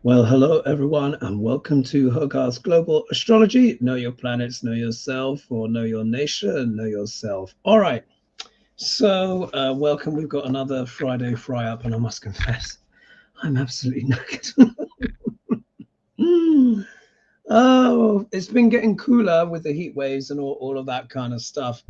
Well, hello everyone, and welcome to Hogarth's Global Astrology. Know your planets, know yourself, or know your nation, know yourself. All right, so welcome. We've got another Friday fry up, and I must confess, I'm absolutely knackered. Oh, it's been getting cooler with the heat waves and all of that kind of stuff.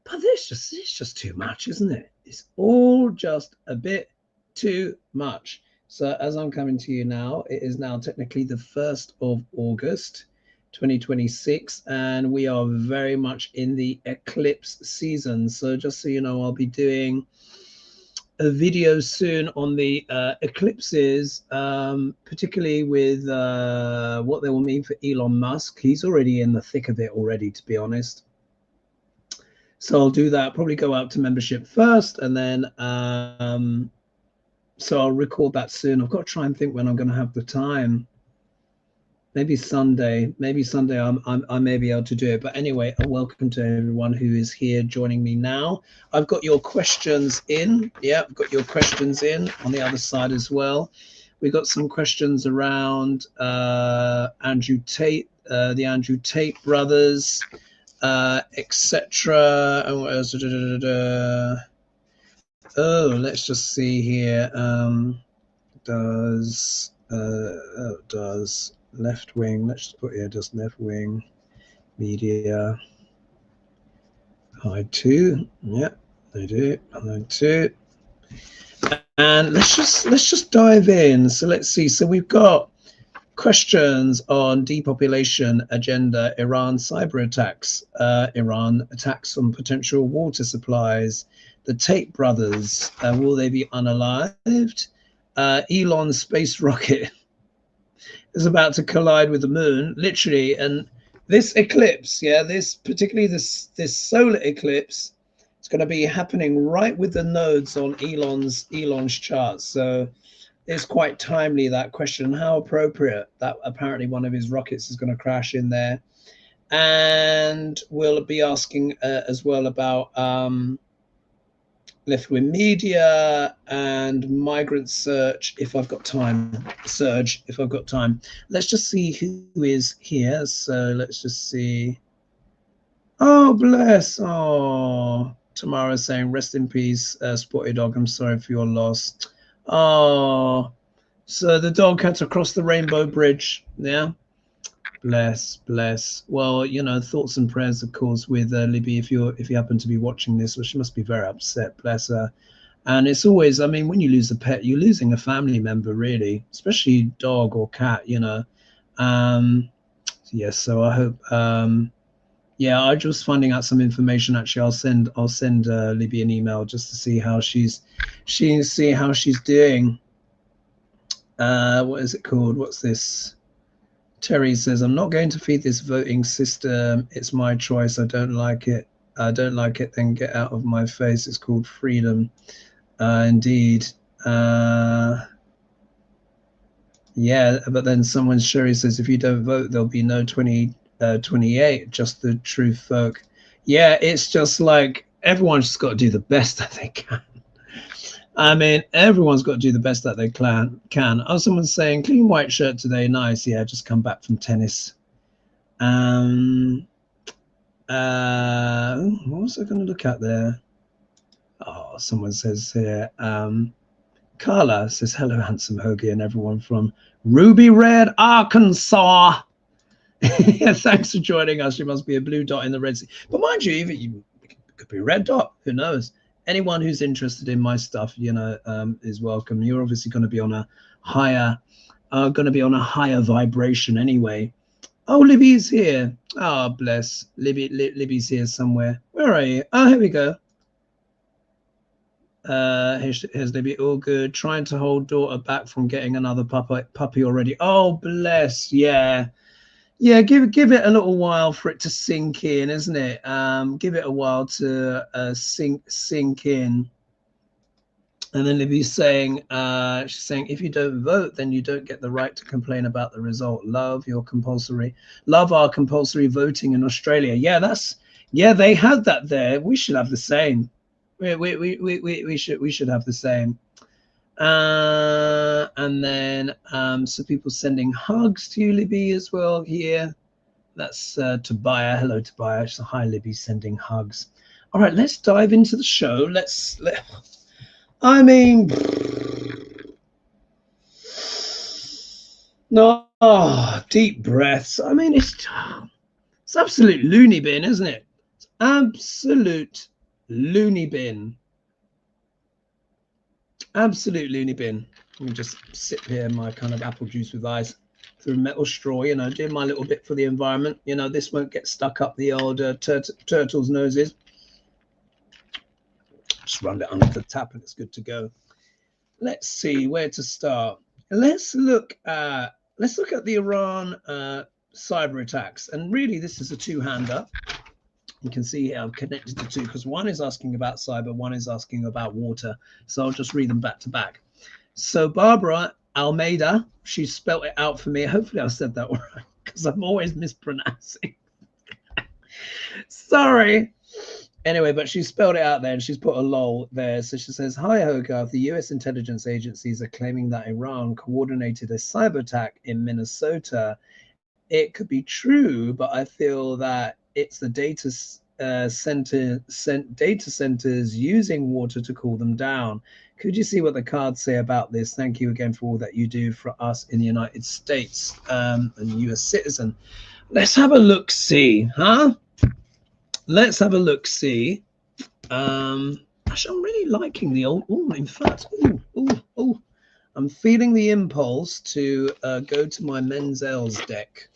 But it's just too much, isn't it? It's all just a bit too much. So as I'm coming to you now, it is now technically the 1st of August, 2026, and we are very much in the eclipse season. So just so you know, I'll be doing a video soon on the eclipses, particularly with what they will mean for Elon Musk. He's already in the thick of it already, to be honest. So I'll do that, probably go out to membership first, and then so I'll record that soon. I've got to try and think when I'm going to have the time. Maybe Sunday. I may be able to do it. But anyway, welcome to everyone who is here joining me now. I've got your questions in. Yeah, I've got your questions in on the other side as well. We've got some questions around Andrew Tate, the Andrew Tate brothers, etc. And what else? Oh, let's just see here. Does left wing? Let's just put here. Does left wing media hide too? Yep, they do. Hide too. And let's just dive in. So let's see. So we've got questions on depopulation agenda, Iran cyber attacks, Iran attacks on potential water supplies, the Tate brothers, will they be unalived? Elon's space rocket is about to collide with the moon, literally. And this eclipse, particularly this solar eclipse, it's going to be happening right with the nodes on Elon's chart. So it's quite timely, that question. How appropriate that apparently one of his rockets is going to crash in there. And we'll be asking as well about left-wing media and migrant search if I've got time. Surge, if I've got time. Let's just see who is here. So let's just see. Oh, bless. Oh, Tamara saying, rest in peace, Spotty Dog. I'm sorry for your loss. Oh, so the dog had to cross the rainbow bridge. Yeah. Bless. Well, you know, thoughts and prayers, of course, with Libby, if you happen to be watching this. Well, she must be very upset, bless her. And it's always, I mean, when you lose a pet, you're losing a family member, really, especially dog or cat, you know. Yes, so I hope yeah, I just finding out some information. Actually, I'll send Libby an email just to see how she's doing. What is it called? What's this? Terry says, I'm not going to feed this voting system. It's my choice. I don't like it. Then get out of my face. It's called freedom. Indeed. Yeah, but then Sherry says, if you don't vote, there'll be no 2028, just the truth folk. Yeah, it's just like everyone's just got to do the best that they can. I mean, everyone's got to do the best that they can. Oh, someone's saying, clean white shirt today. Nice. Yeah, just come back from tennis. What was I going to look at there? Oh, someone says here. Carla says, hello, handsome Hoagie, and everyone from Ruby Red, Arkansas. Yeah, thanks for joining us. You must be a blue dot in the Red Sea. But mind you, even you could be a red dot. Who knows? Anyone who's interested in my stuff, you know, is welcome. You're obviously going to be on a higher, vibration anyway. Oh, Libby's here. Oh, bless. Libby's here somewhere. Where are you? Oh, here we go. Here's Libby. All good. Trying to hold daughter back from getting another puppy already. Oh, bless. Yeah. Yeah, give it a little while for it to sink in, isn't it? Give it a while to sink in. And then Libby's saying, she's saying, if you don't vote, then you don't get the right to complain about the result. Love our compulsory voting in Australia. Yeah, they had that there. We should have the same. We should have the same. And And then some people sending hugs to you, Libby, as well here. That's Tobiah. Hello, Tobiah. So, hi, Libby, sending hugs. All right, let's dive into the show. I mean, no, deep breaths. I mean, it's absolute loony bin, isn't it? It's absolute loony bin. Absolute loony bin. Let me just sip here my kind of apple juice with ice through a metal straw, you know, doing my little bit for the environment. You know, this won't get stuck up the old turtles' noses. Just run it under the tap and it's good to go. Let's see where to start. Let's look at the Iran cyber attacks, and really this is a two-hander. You can see here I've connected the two because one is asking about cyber, one is asking about water. So I'll just read them back to back. So Barbara Almeida, she spelt it out for me. Hopefully I said that right because I'm always mispronouncing. Sorry. Anyway, but she spelled it out there and she's put a lol there. So she says, hi, Hogarth. The US intelligence agencies are claiming that Iran coordinated a cyber attack in Minnesota. It could be true, but I feel that it's the data centers using water to cool them down. Could you see what the cards say about this? Thank you again for all that you do for us in the United States and US citizen. Let's have a look, see, huh? Let's have a look, see. Actually, I'm really liking the old. Oh, in fact, I'm feeling the impulse to go to my Manzel's deck.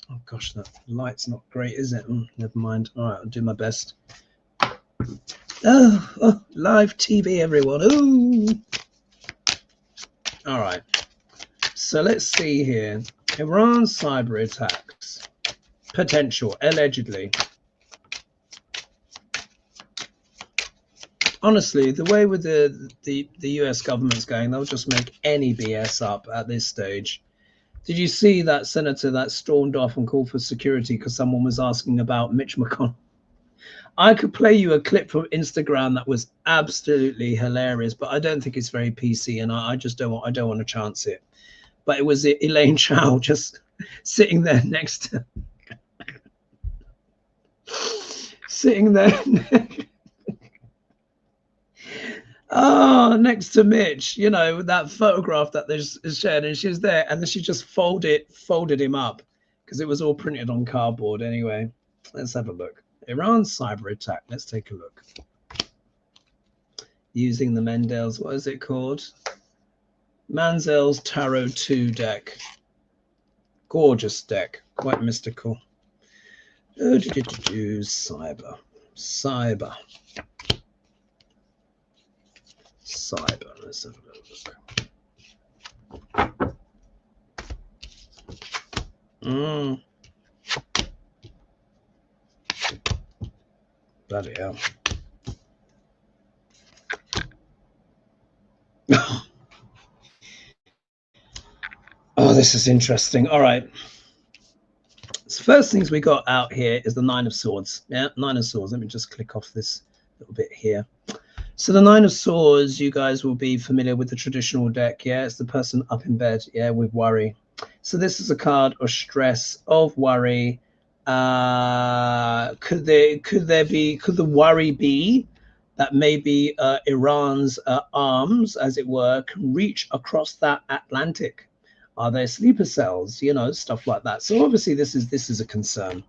Oh gosh, that light's not great, is it? Never mind. All right, I'll do my best. Oh, live TV, everyone. Ooh. All right. So let's see here. Iran cyber attacks. Potential, allegedly. Honestly, the way with the US government's going, they'll just make any BS up at this stage. Did you see that senator that stormed off and called for security because someone was asking about Mitch McConnell? I could play you a clip from Instagram that was absolutely hilarious, but I don't think it's very PC, and I just don't want to chance it. But it was Elaine Chao just sitting there next to next to Mitch, you know, that photograph that is shared, and she was there, and then she just folded him up because it was all printed on cardboard. Anyway, let's have a look. Iran cyber attack. Let's take a look. Using the Mendel's, what is it called? Manzel's Tarot 2 deck. Gorgeous deck, quite mystical. Cyber. Let's have a look. Bloody hell. Oh, this is interesting. All right. So first things we got out here is the Nine of Swords. Yeah, Nine of Swords. Let me just click off this little bit here. So the Nine of Swords, you guys will be familiar with the traditional deck. Yeah, it's the person up in bed, yeah, with worry. So this is a card of stress, of worry. Could the worry be that maybe Iran's arms, as it were, can reach across that Atlantic? Are there sleeper cells? You know, stuff like that. So obviously this is a concern.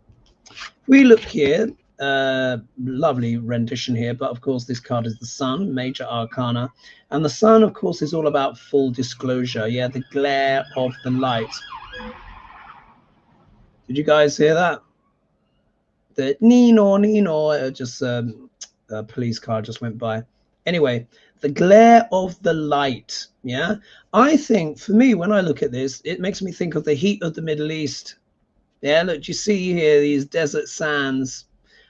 We look here, lovely rendition here, but of course this card is the Sun, major arcana, and the Sun, of course, is all about full disclosure. Yeah, the glare of the light. Did you guys hear that? The Nino, just a police car just went by. Anyway, the glare of the light. Yeah, I think for me, when I look at this, it makes me think of the heat of the Middle East. Yeah, look, you see here these desert sands.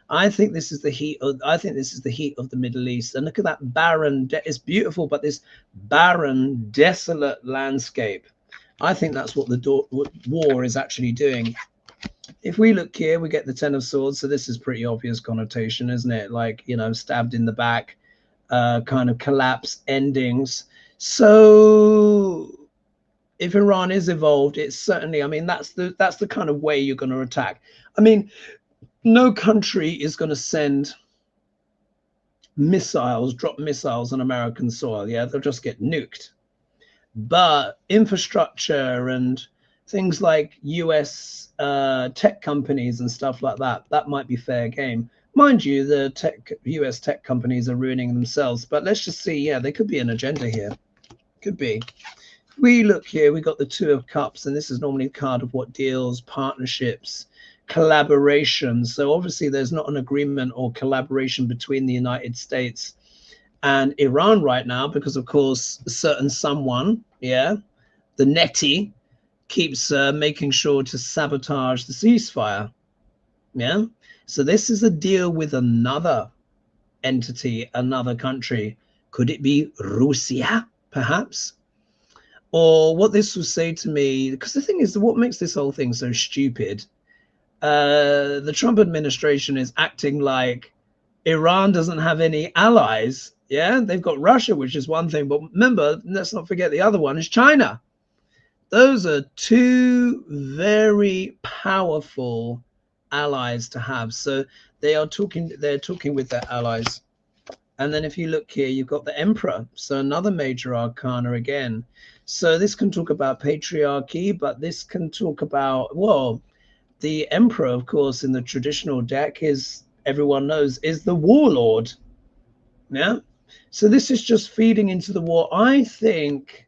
I think this is the heat of the Middle East. And look at that barren, it's beautiful, but this barren, desolate landscape. I think that's what the war is actually doing. If we look here, we get the Ten of Swords. So this is pretty obvious connotation, isn't it? Like, you know, stabbed in the back, kind of collapse endings. So if Iran is evolved, it's certainly, I mean, that's the kind of way you're going to attack. I mean, no country is going to send missiles, drop missiles on American soil. Yeah, they'll just get nuked. But infrastructure and things like US tech companies and stuff like that, that might be fair game. Mind you, the US tech companies are ruining themselves. But let's just see. Yeah, there could be an agenda here. Could be. We look here, we got the Two of Cups, and this is normally a card of what deals, partnerships, collaboration. So obviously there's not an agreement or collaboration between the United States and Iran right now, because of course a certain someone, yeah, the Netty, keeps making sure to sabotage the ceasefire. Yeah, so this is a deal with another entity, another country. Could it be Russia, perhaps? Or what this will say to me, because the thing is, what makes this whole thing so stupid, the Trump administration is acting like Iran doesn't have any allies. Yeah, they've got Russia, which is one thing, but remember, let's not forget the other one is China. Those are two very powerful allies to have. So they're talking with their allies. And then if you look here, you've got the Emperor. So another major arcana again. So this can talk about patriarchy, but this can talk about, well, the Emperor, of course, in the traditional deck is, everyone knows, is the warlord. Yeah. So this is just feeding into the war. I think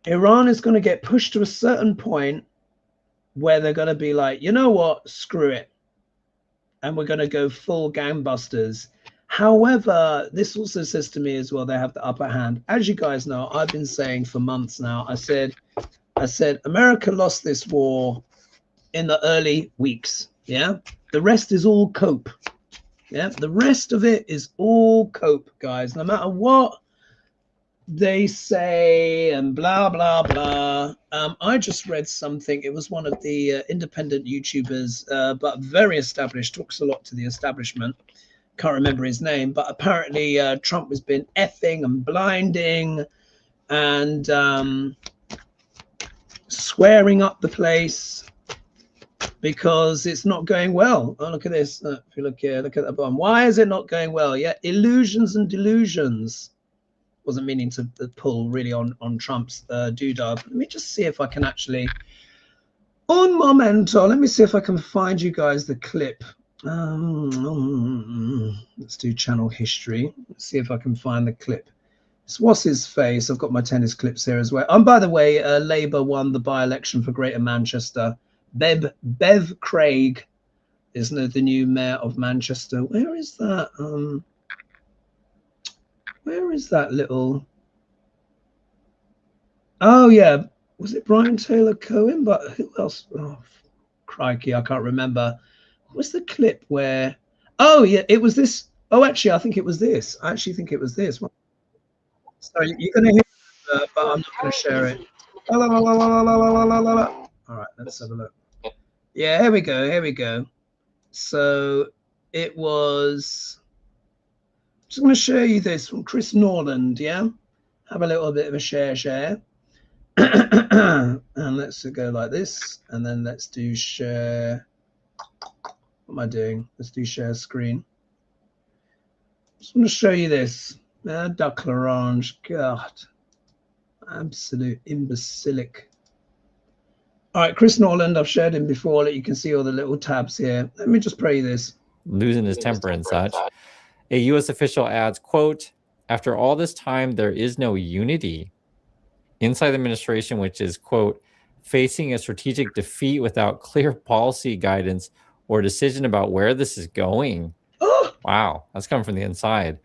Iran is going to get pushed to a certain point where they're going to be like, you know what, screw it. And we're going to go full gangbusters. However, this also says to me as well, they have the upper hand. As you guys know, I've been saying for months now, I said, America lost this war in the early weeks. Yeah. The rest is all cope. Yeah. The rest of it is all cope, guys. No matter what they say and blah, blah, blah. I just read something. It was one of the independent YouTubers, but very established, talks a lot to the establishment. Can't remember his name, but apparently Trump has been effing and blinding and swearing up the place because it's not going well. Oh, look at this. If you look here, look at the bottom. Why is it not going well? Yeah, illusions and delusions. Wasn't meaning to pull really on Trump's doodah. Let me just see if I can actually, un momento, let me see if I can find you guys the clip. Let's do channel history. Let's see if I can find the clip. So what's his face? I've got my tennis clips here as well. By the way, Labour won the by-election for Greater Manchester. Bev Craig is the new mayor of Manchester. Where is that? Where is that little? Oh yeah, was it Brian Taylor Cohen? But who else? Oh, crikey, I can't remember. What's the clip where? Oh yeah, it was this. Oh, actually, I think it was this. I actually think it was this. So you're gonna hear it, but I'm not gonna share it. All right, let's have a look. Yeah, here we go. Here we go. So it was. I'm just going to show you this from Chris Norland. Yeah, have a little bit of a share. And let's go like this, and then let's do share. What am I doing? Let's do share screen. Just want to show you this. Duck L'Orange. God, absolute imbecilic. All right, Chris Norland, I've shared him before. You can see all the little tabs here. Let me just pray this. Losing his temper and such. A U.S. official adds, quote, after all this time, there is no unity inside the administration, which is, quote, facing a strategic defeat without clear policy guidance or decision about where this is going. Wow, that's coming from the inside.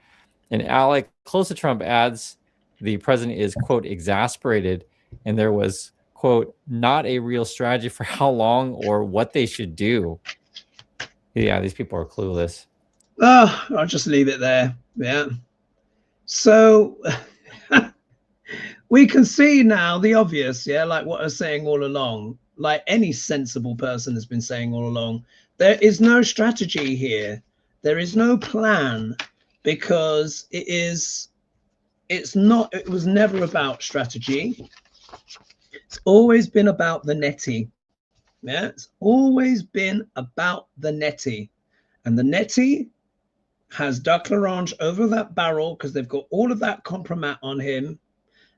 And Alec, close to Trump, adds the president is, quote, exasperated, and there was, quote, not a real strategy for how long or what they should do. Yeah, these people are clueless. Oh, I'll just leave it there. Yeah. So we can see now the obvious, yeah, like what I was saying all along, like any sensible person has been saying all along. There is no strategy here. There is no plan, because it was never about strategy. It's always been about the netty. Yeah, it's always been about the netty. And the netty has Duck L'Orange over that barrel because they've got all of that compromat on him.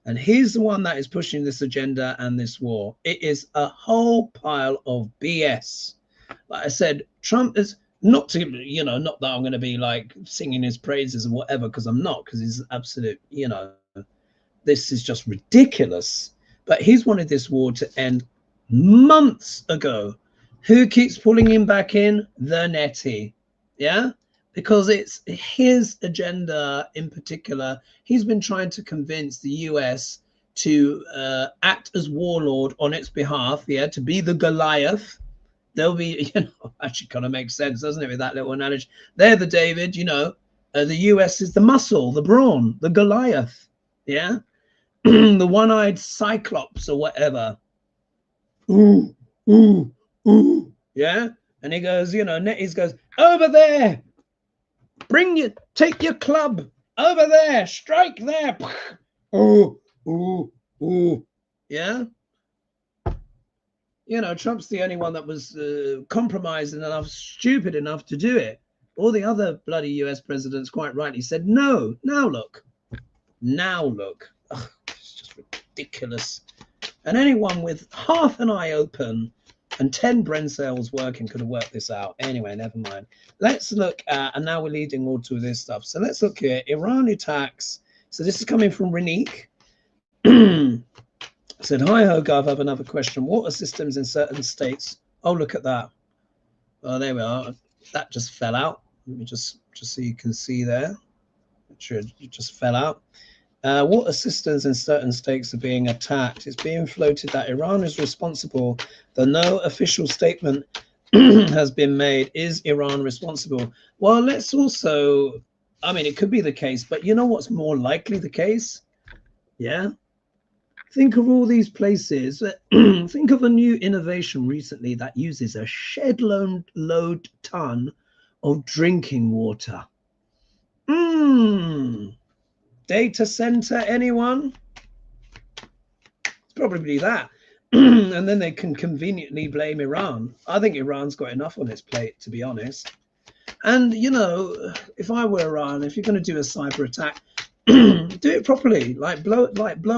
And he's the one that is pushing this agenda and this war. It is a whole pile of BS. Like I said, Trump is not to, you know, not that I'm going to be like singing his praises and whatever, because I'm not, because he's absolute, you know, this is just ridiculous. But he's wanted this war to end months ago. Who keeps pulling him back in? The netty. Yeah, because it's his agenda in particular. He's been trying to convince the US to act as warlord on its behalf, yeah, to be the Goliath. They'll be, you know, actually kind of makes sense, doesn't it, with that little analogy? They're the David, you know, the US is the muscle, the brawn, the Goliath, yeah, the one-eyed Cyclops or whatever. Ooh, ooh, ooh, yeah. And he goes, you know, Netties goes, over there, take your club over there, strike there. Ooh, ooh, ooh, yeah. You know, Trump's the only one that was compromised enough, stupid enough to do it. All the other bloody US presidents quite rightly said, no, now look. Now look. Ugh, it's just ridiculous. And anyone with half an eye open and 10 brain cells working could have worked this out. Anyway, never mind. Let's look at, and now we're leading all to this stuff. So let's look here. Iran attacks. So this is coming from Renique. Said, hi ho, Gov, I have another question. Water systems in certain states. Oh, look at that. Oh, there we are. That just fell out. Let me just so you can see there. It just fell out. Water systems in certain states are being attacked. It's being floated that Iran is responsible, though no official statement has been made. Is Iran responsible? Well, let's also, I mean, it could be the case, but you know what's more likely the case? Yeah. Think of all these places. Think of a new innovation recently that uses a shed load ton of drinking water. Data center, anyone? It's probably that. And then they can conveniently blame Iran. I think Iran's got enough on its plate, to be honest. And, you know, if I were Iran, if you're going to do a cyber attack, do it properly, like blow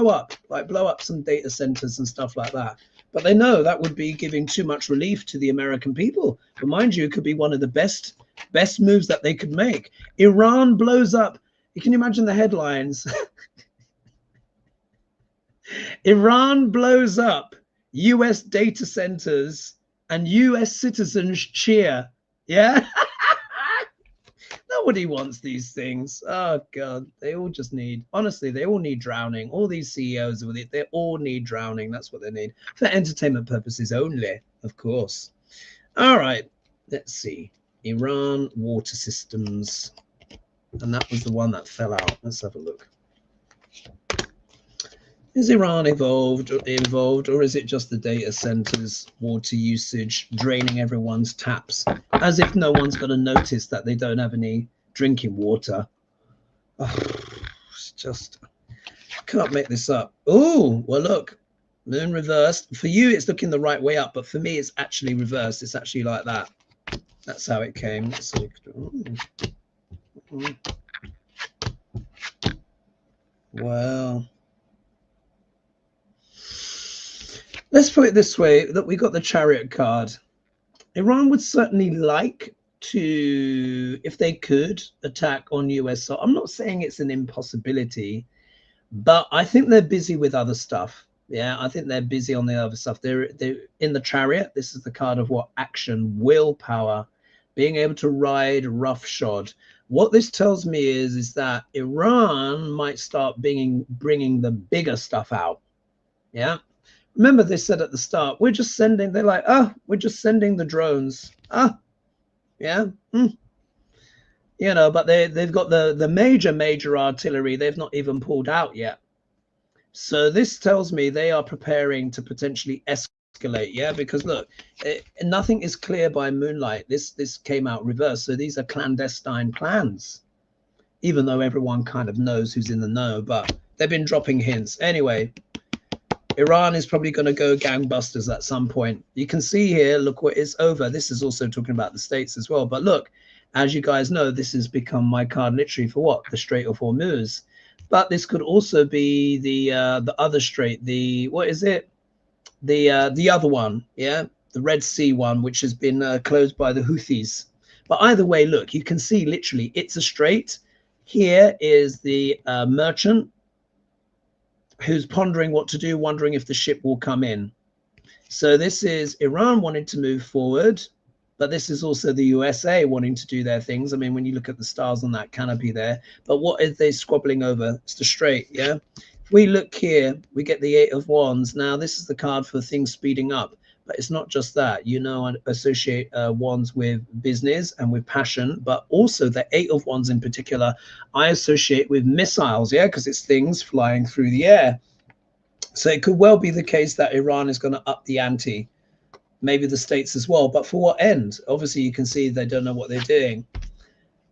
up some data centers and stuff like that. But they know that would be giving too much relief to the American people. But mind you, it could be one of the best moves that they could make. Iran blows up. You can imagine the headlines. Iran blows up US data centers and US citizens cheer. Yeah. Nobody wants these things. Oh God, they all just need, honestly, they all need drowning. All these CEOs with it, they all need drowning. That's what they need for entertainment purposes only, of course. All right, let's see. Iran water systems. And that was the one that fell out. Let's have a look. Is Iran involved, or is it just the data centers, water usage, draining everyone's taps, as if no one's going to notice that they don't have any drinking water? Oh, it's just, can't make this up. Oh, well, look, moon reversed. For you, it's looking the right way up, but for me, it's actually reversed. It's actually like that. That's how it came. Let's see. Well, let's put it this way, that we got the Chariot card. Iran would certainly like to, if they could, attack on US soil. I'm not saying it's an impossibility, but I think they're busy with other stuff. Yeah, I think they're busy on the other stuff. They're in the Chariot. This is the card of what? Action, willpower, being able to ride roughshod. What this tells me is that Iran might start bringing the bigger stuff out. Yeah. Remember, they said at the start, we're just sending, they're like, we're just sending the drones. Yeah. You know, but they've got the major artillery. They've not even pulled out yet. So this tells me they are preparing to potentially escalate. Yeah, because look, nothing is clear by moonlight. This came out reversed. So these are clandestine plans, even though everyone kind of knows who's in the know, but they've been dropping hints. Anyway, Iran is probably going to go gangbusters at some point. You can see here, look what it's over. This is also talking about the States as well. But look, as you guys know, this has become my card literally for what? The Strait of Hormuz. But this could also be the other strait, the, what is it? The other one, yeah? The Red Sea one, which has been closed by the Houthis. But either way, look, you can see literally it's a strait. Here is the merchant who's pondering what to do, wondering if the ship will come in. So this is Iran wanting to move forward, but this is also the USA wanting to do their things. I mean, when you look at the stars on that canopy there, but what are they squabbling over? It's the strait, yeah? If we look here, we get the Eight of Wands. Now, this is the card for things speeding up, but it's not just that. You know, I associate wands with business and with passion, but also the Eight of Wands in particular, I associate with missiles, yeah, because it's things flying through the air. So it could well be the case that Iran is going to up the ante, maybe the States as well, but for what end? Obviously, you can see they don't know what they're doing.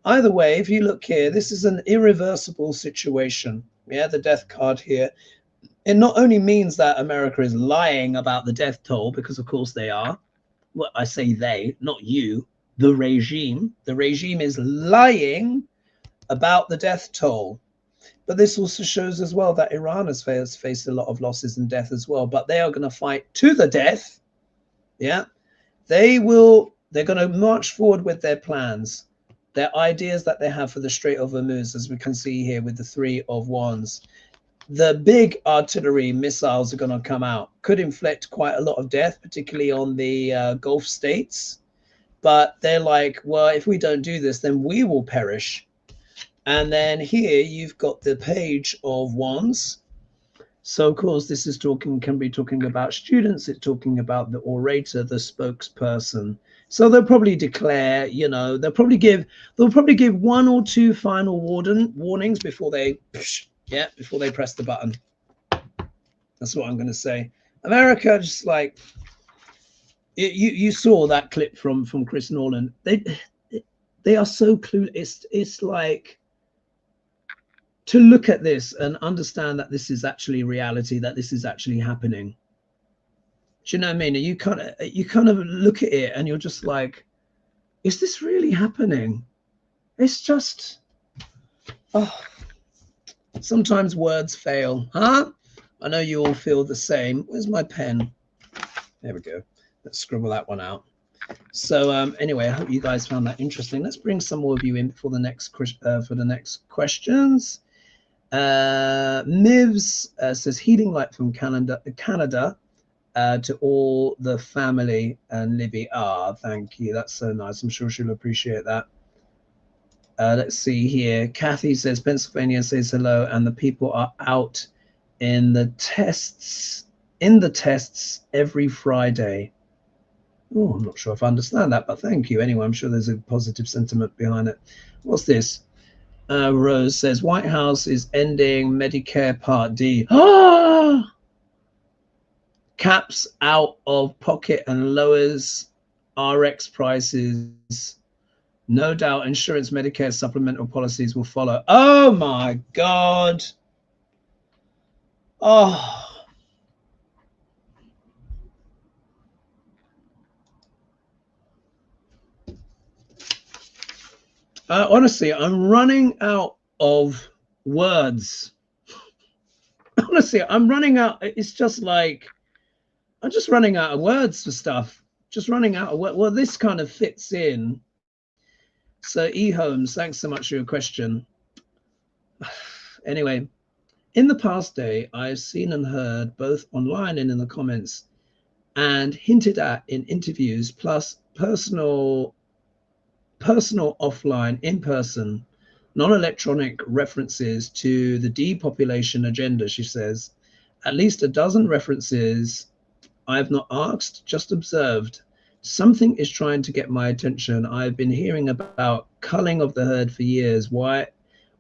Either way, if you look here, this is an irreversible situation. Yeah, the death card here. It not only means that America is lying about the death toll, because of course they are. Well, I say they, not you, the regime. The regime is lying about the death toll. But this also shows as well that Iran has faced a lot of losses and death as well. But they are going to fight to the death. Yeah, they're going to march forward with their plans, their ideas that they have for the Strait of Hormuz, as we can see here with the Three of Wands. The big artillery missiles are going to come out, could inflict quite a lot of death, particularly on the Gulf states. But they're like, well, if we don't do this, then we will perish. And then here you've got the Page of Wands. So, of course, this is can be talking about students. It's talking about the orator, the spokesperson. So they'll probably declare, you know, they'll probably give one or two final warnings before they, before they press the button. That's what I'm going to say. America, just like you saw that clip from Chris Nolan. They are so clueless. It's like, to look at this and understand that this is actually reality, that this is actually happening. Do you know what I mean? You kind of look at it and you're just like, is this really happening? It's just, oh, sometimes words fail, huh? I know you all feel the same. Where's my pen? There we go. Let's scribble that one out. So anyway, I hope you guys found that interesting. Let's bring some more of you in for the next questions. Mivs says healing light from Canada to all the family and Libby. Thank you. That's so nice. I'm sure she'll appreciate that. Let's see here. Kathy says Pennsylvania says hello, and the people are out in the tests every Friday. Oh, I'm not sure if I understand that, but thank you. Anyway, I'm sure there's a positive sentiment behind it. What's this? Rose says White House is ending Medicare Part D. Caps out of pocket and lowers RX prices. No doubt insurance Medicare supplemental policies will follow. Oh my God. Oh. Honestly, I'm running out of words. Honestly, I'm running out. It's just like, I'm just running out of words for stuff. Just running out of words. Well, this kind of fits in. So, E-Holmes, thanks so much for your question. Anyway, in the past day, I've seen and heard both online and in the comments and hinted at in interviews, plus personal, offline, in-person, non-electronic references to the depopulation agenda, she says. At least a dozen references I have not asked, just observed. Something is trying to get my attention. I've been hearing about culling of the herd for years. Why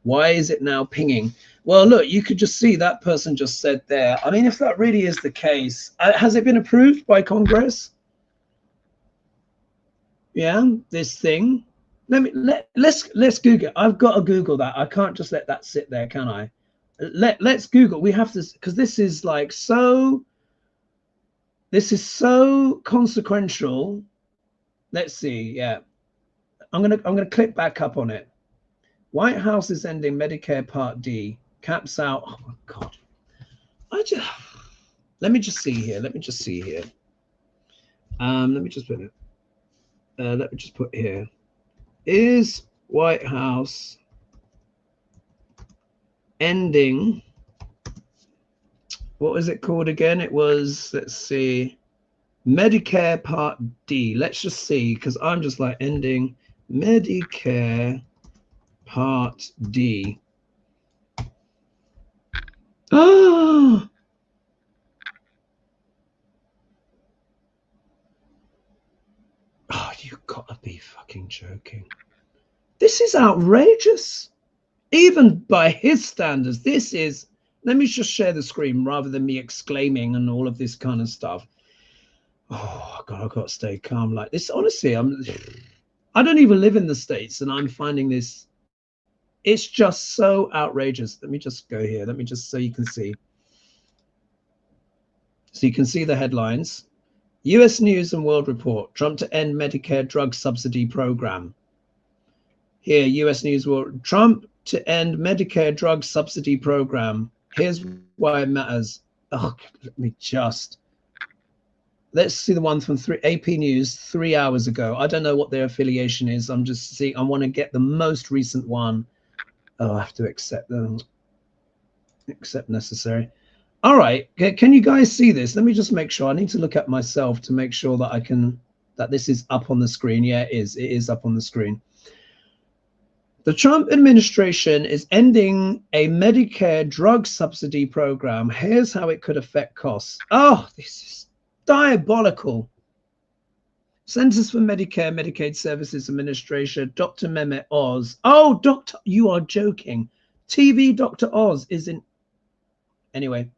is it now pinging? Well, look, you could just see that person just said there. I mean, if that really is the case, has it been approved by Congress? Yeah, this thing. Let's Google it. I've got to Google that. I can't just let that sit there, can I? Let's Google. We have to, because this is like so This is so consequential. Let's see. Yeah, I'm gonna click back up on it. White House is ending Medicare Part D. Caps out. Oh my God. Let me just see here. Let me just put it. Let me just put here. Is White House ending? What was it called again? It was, let's see, Medicare Part D. Let's just see, because I'm just like ending Medicare Part D. Oh, you gotta be fucking joking. This is outrageous. Even by his standards, this is, let me just share the screen rather than me exclaiming and all of this kind of stuff. Oh God, I've got to stay calm like this. Honestly, I don't even live in the States and I'm finding this, it's just so outrageous. Let me just go here. Let me just, so you can see. So you can see the headlines. US News and World Report, Trump to end Medicare drug subsidy program. Here, US News World, Trump to end Medicare drug subsidy program. Here's why it matters. Oh, let me just, let's see the one from AP News 3 hours ago. I don't know what their affiliation is. I'm just seeing, I want to get the most recent one. Oh, I have to accept them. Accept necessary. All right, can you guys see this? Let me just make sure. I need to look at myself to make sure that I can, that this is up on the screen. Yeah, it is up on the screen. The Trump administration is ending a Medicare drug subsidy program. Here's how it could affect costs. Oh, this is diabolical. Centers for Medicare Medicaid Services Administration, Dr. Mehmet Oz. Oh, Doctor, you are joking. TV Dr. Oz is in. Anyway.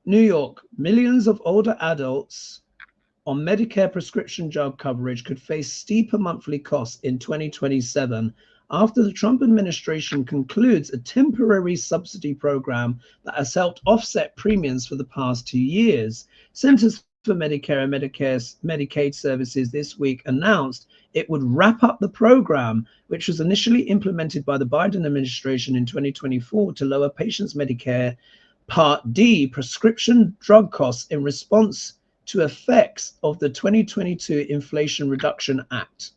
New York, millions of older adults on Medicare prescription drug coverage could face steeper monthly costs in 2027 after the Trump administration concludes a temporary subsidy program that has helped offset premiums for the past 2 years. Centers for Medicare and Medicaid Services this week announced it would wrap up the program, which was initially implemented by the Biden administration in 2024 to lower patients' Medicare Part D prescription drug costs in response to effects of the 2022 Inflation Reduction Act.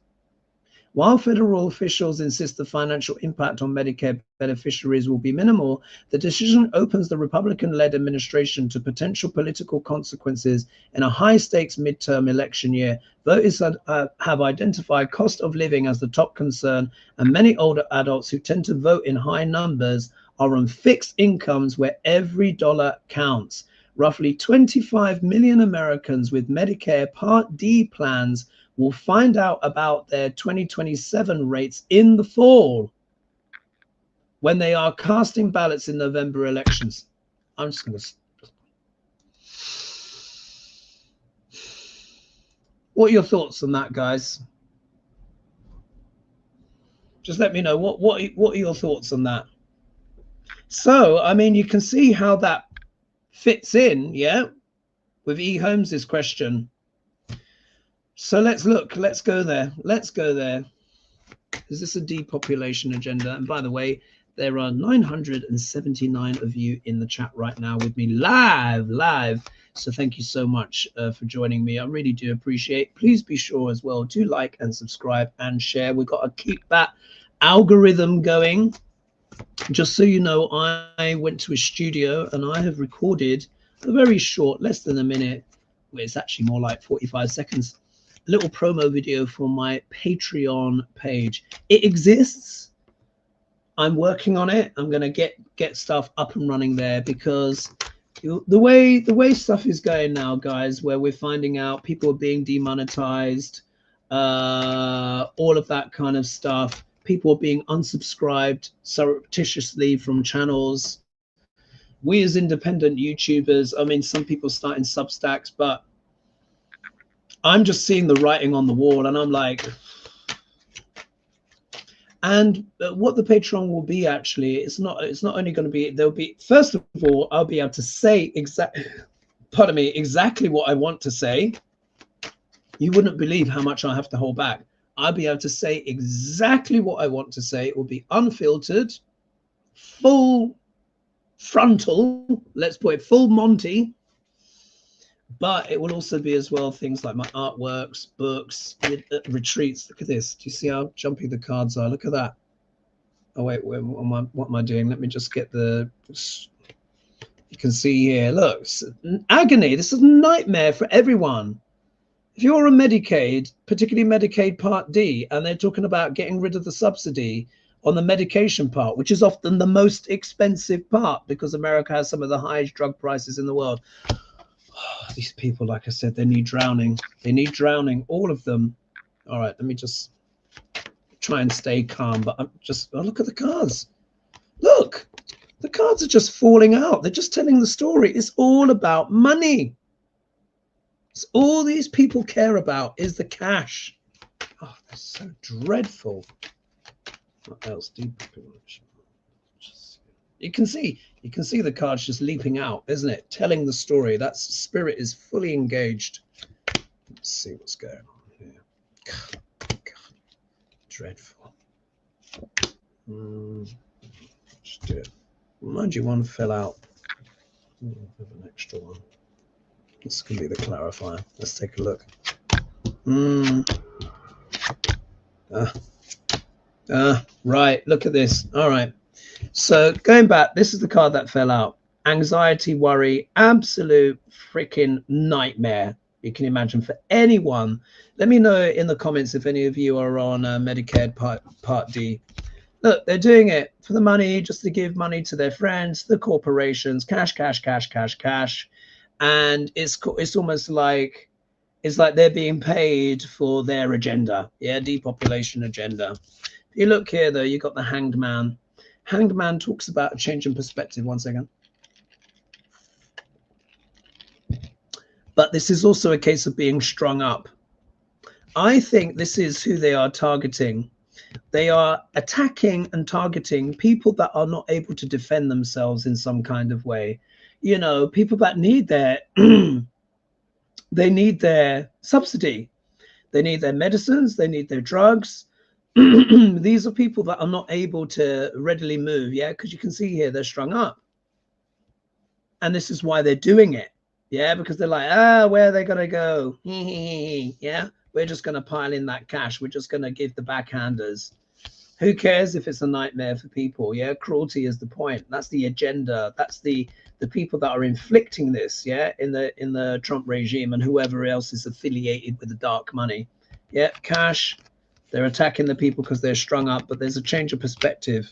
While federal officials insist the financial impact on Medicare beneficiaries will be minimal, the decision opens the Republican-led administration to potential political consequences in a high-stakes midterm election year. Voters have identified cost of living as the top concern, and many older adults who tend to vote in high numbers are on fixed incomes where every dollar counts. Roughly 25 million Americans with Medicare Part D plans will find out about their 2027 rates in the fall when they are casting ballots in November elections. I'm just going to... What are your thoughts on that, guys? Just let me know. What are your thoughts on that? So, I mean, you can see how that fits in, yeah, with E. Holmes's question. So let's look. Let's go there. Let's go there. Is this a depopulation agenda? And by the way, there are 979 of you in the chat right now with me live. So thank you so much for joining me. I really do appreciate it. Please be sure as well to like and subscribe and share. We've got to keep that algorithm going. Just so you know, I went to a studio and I have recorded a very short, less than a minute, well, it's actually more like 45 seconds, a little promo video for my Patreon page. It exists. I'm working on it. I'm going to get stuff up and running there, because the way stuff is going now, guys, where we're finding out people are being demonetized, all of that kind of stuff. People are being unsubscribed surreptitiously from channels. We as independent YouTubers, I mean, some people starting Substacks, but I'm just seeing the writing on the wall, and I'm like, and what the Patreon will be, actually, it's not only going to be, there'll be, first of all, I'll be able to say exactly, pardon me, exactly what I want to say, you wouldn't believe how much I have to hold back. I'll be able to say exactly what I want to say. It will be unfiltered, full frontal, let's put it full Monty, but it will also be as well things like my artworks, books, retreats. Look at this. Do you see how jumpy the cards are? Look at that. Oh wait, what am I doing? Let me just get the, you can see here, look, agony. This is a nightmare for everyone. If you're on Medicaid, particularly Medicaid Part D, and they're talking about getting rid of the subsidy on the medication part, which is often the most expensive part because America has some of the highest drug prices in the world. Oh, these people, like I said, they need drowning. They need drowning, all of them. All right, let me just try and stay calm, but I'm just, oh, look at the cards. Look, the cards are just falling out. They're just telling the story. It's all about money. It's all these people care about is the cash. Oh, that's so dreadful. What else? Depopulation. You can see the cards just leaping out, isn't it? Telling the story. That's spirit is fully engaged. Let's see what's going on here. God, dreadful. Let's do it. Mind you, one fell out. Have an extra one. This can be the clarifier. Let's take a look. Right. Look at this. All right. So going back, this is the card that fell out. Anxiety, worry, absolute freaking nightmare. You can imagine for anyone. Let me know in the comments if any of you are on Medicare Part D. Look, they're doing it for the money, just to give money to their friends, the corporations, cash, cash, cash, cash, cash. And it's almost like, it's like they're being paid for their agenda. Yeah, depopulation agenda. If you look here, though, you got the Hanged Man. Hanged Man talks about a change in perspective. One second. But this is also a case of being strung up. I think this is who they are targeting. They are attacking and targeting people that are not able to defend themselves in some kind of way. You know, people that need their they need their subsidy, they need their medicines, they need their drugs. These are people that are not able to readily move, yeah, because you can see here they're strung up, and this is why they're doing it, yeah, because they're like, where are they gonna go? Yeah, we're just gonna pile in that cash, we're just gonna give the backhanders. Who cares if it's a nightmare for people? Yeah, cruelty is the point. That's the agenda. That's the people that are inflicting this, yeah, in the Trump regime and whoever else is affiliated with the dark money. Yeah, cash. They're attacking the people because they're strung up, but there's a change of perspective.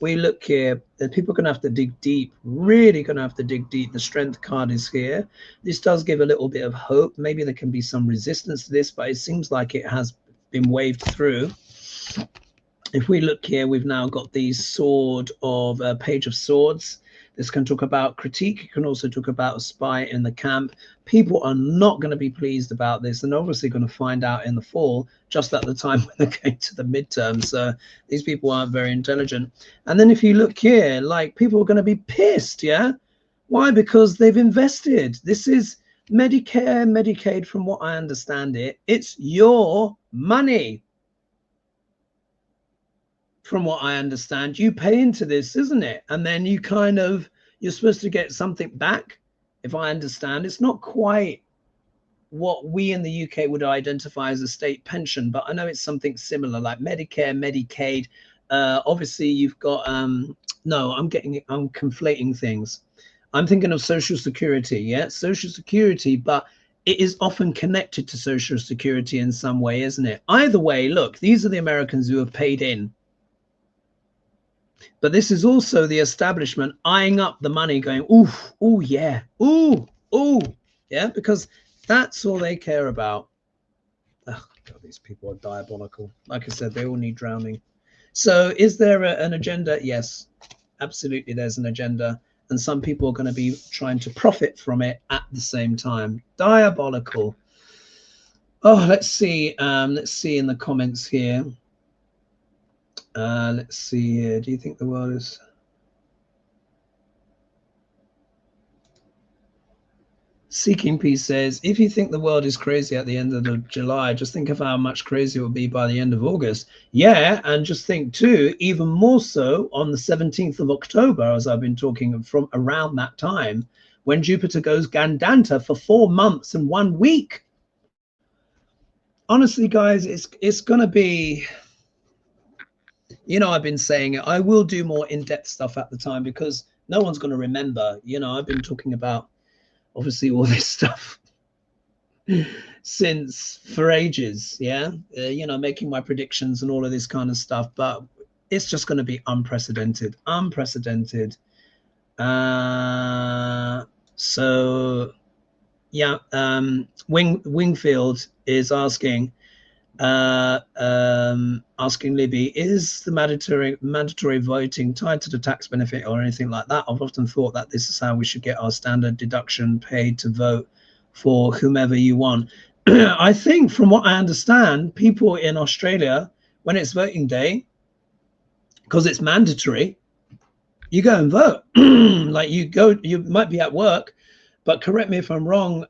We look here, that people are going to have to dig deep, really going to have to dig deep. The Strength card is here. This does give a little bit of hope. Maybe there can be some resistance to this, but it seems like it has been waved through. If we look here, we've now got the sword of Page of Swords. This can talk about critique. It can also talk about a spy in the camp. People are not going to be pleased about this, and obviously going to find out in the fall, just at the time when they're going to the midterms. So these people aren't very intelligent. And then if you look here, like, people are going to be pissed, yeah? Why? Because they've invested. This is Medicare, Medicaid, from what I understand it. It's your money. From what I understand, you pay into this, isn't it? And then you kind of, you're supposed to get something back. If I understand, it's not quite what we in the UK would identify as a state pension, but I know it's something similar, like Medicare, Medicaid. Obviously you've got, no, I'm conflating things. I'm thinking of Social Security, yeah, Social Security, but it is often connected to Social Security in some way, isn't it? Either way, look, these are the Americans who have paid in. But this is also the establishment eyeing up the money, going, ooh, ooh, yeah, ooh, ooh, yeah, because that's all they care about. Oh, God, these people are diabolical. Like I said, they all need drowning. So is there an agenda? Yes, absolutely, there's an agenda. And some people are going to be trying to profit from it at the same time. Diabolical. Oh, let's see in the comments here. Let's see here. Do you think the world is... Seeking Peace says, if you think the world is crazy at the end of July, just think of how much crazier it will be by the end of August. Yeah, and just think too, even more so on the 17th of October, as I've been talking from around that time, when Jupiter goes Gandanta for 4 months and 1 week. Honestly, guys, it's going to be, you know, I've been saying it. I will do more in-depth stuff at the time because no one's going to remember. You know, I've been talking about, obviously, all this stuff since for ages. Yeah. You know, making my predictions and all of this kind of stuff. But it's just going to be unprecedented. So, yeah. Wingfield is asking, asking Libby, is the mandatory voting tied to the tax benefit or anything like that? I've often thought that this is how we should get our standard deduction paid to vote for whomever you want. I think from what I understand, people in Australia, when it's voting day, because it's mandatory, you go and vote. Like you might be at work, but correct me if I'm wrong,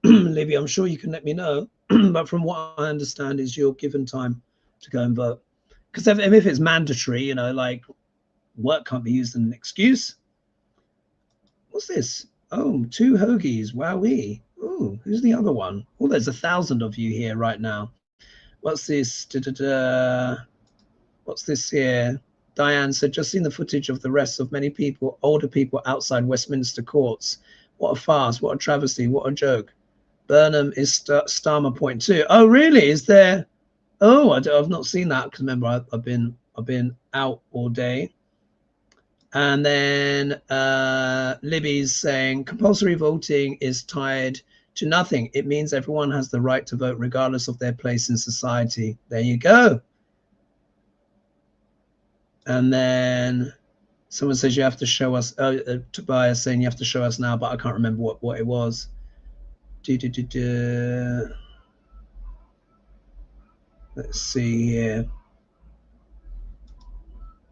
Libby, I'm sure you can let me know. But from what I understand is you're given time to go and vote. Because if it's mandatory, you know, like work can't be used as an excuse. What's this? Oh, 2 hoagies. Wowee. Oh, who's the other one? Oh, there's 1,000 of you here right now. What's this? What's this here? Diane said, just seen the footage of the arrests of many people, older people outside Westminster courts. What a farce. What a travesty. What a joke. Burnham is Starmer Point too. Oh, really? Is there? Oh, I've not seen that because remember I've been out all day. And then Libby's saying compulsory voting is tied to nothing. It means everyone has the right to vote regardless of their place in society. There you go. And then someone says you have to show us. Tobias saying you have to show us now, but I can't remember what it was. Let's see here.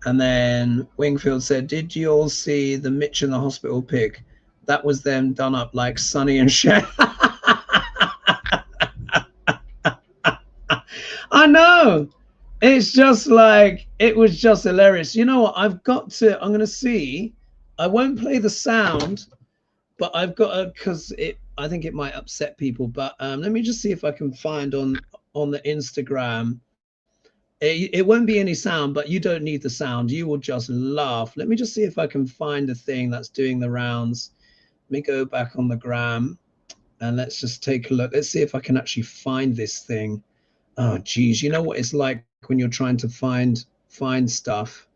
And then Wingfield said, did you all see the Mitch in the hospital pic? That was them done up like Sonny and Cher. I know. It's just like, it was just hilarious. You know what? I'm going to see. I won't play the sound, but I've got to, because I think it might upset people. But let me just see if I can find on the Instagram. It won't be any sound, but you don't need the sound. You will just laugh. Let me just see if I can find a thing that's doing the rounds. Let me go back on the gram and let's just take a look. Let's see if I can actually find this thing. Oh, geez. You know what it's like when you're trying to find stuff.